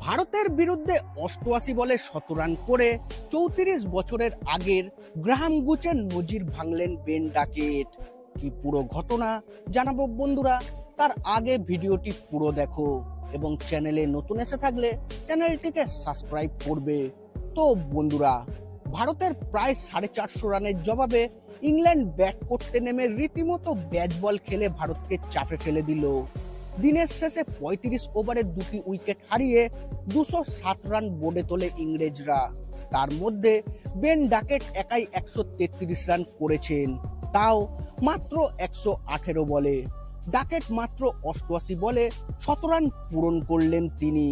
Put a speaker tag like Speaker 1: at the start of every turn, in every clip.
Speaker 1: ভারতের বিরুদ্ধে 88 বলে 17 রান করে 34 বছরের আগের গ্রাহাম গুচের নজির ভাঙলেন বেন ডাকেট। কি পুরো ঘটনা জানাবো বন্ধুরা, তার আগে ভিডিওটি পুরো দেখো এবং চ্যানেলে নতুন এসে থাকলে চ্যানেলটিকে সাবস্ক্রাইব করবে। তো বন্ধুরা, ভারতের প্রায় 450 রানের জবাবে ইংল্যান্ড ব্যাট করতে নেমে রীতিমতো ব্যাট বল খেলে ভারতকে চাপে ফেলে দিল। দিনের শেষে 35 ওভারে 2টি উইকেট হারিয়ে 207 রান বোর্ডে তোলে ইংরেজরা। তার মধ্যে বেন ডাকেট একাই 133 রান করেছেন, তাও মাত্র 118 বলে। ডাকেট মাত্র 88 বলে 17 রান পূরণ করলেন তিনি।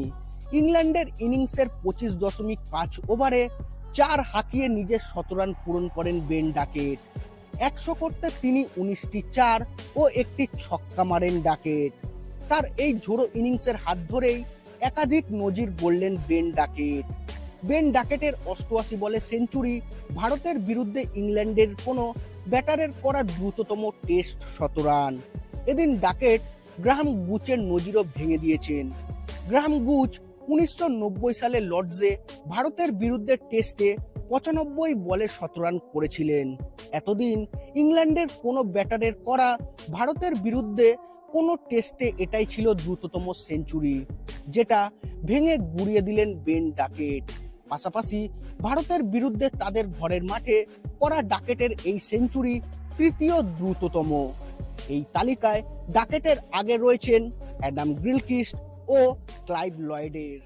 Speaker 1: ইংল্যান্ডের ইনিংসের 25.5 ওভারে 4 হাঁকিয়ে নিজের 17 রান পূরণ করেন বেন ডাকেট। 100 করতে তিনি 19টি 4 ও একটি ছক্কা মারেন ডাকেট। তার এই ঝোড়ো ইনিংসের হাত ধরেই একাধিক নজির গড়লেন বেন ডাকেট। বেন ডাকেটের 88 বলে সেঞ্চুরি ভারতের বিরুদ্ধে ইংল্যান্ডের কোনো ব্যাটারের করা দ্রুততম টেস্ট শতরান। এদিন ডাকেট গ্রাহাম গুচের নজিরও ভেঙে দিয়েছেন। গ্রাহাম গুচ 1990 সালে লর্ডসে ভারতের বিরুদ্ধে টেস্টে 95 বলে 17 রান করেছিলেন। এতদিন ইংল্যান্ডের কোনো ব্যাটারের করা ভারতের বিরুদ্ধে কোনো টেস্টে এটাই ছিল দ্রুততম সেঞ্চুরি, যেটা ভেঙে গুড়িয়ে দিলেন বেন ডাকেট। পাশাপাশি ভারতের বিরুদ্ধে তাদের ঘরের মাঠে করা ডাকেটের এই সেঞ্চুরি তৃতীয় দ্রুততম। এই তালিকায় ডাকেটের আগে রয়েছেন অ্যাডাম গিলক্রিস্ট ও ক্লাইভ লয়েডের।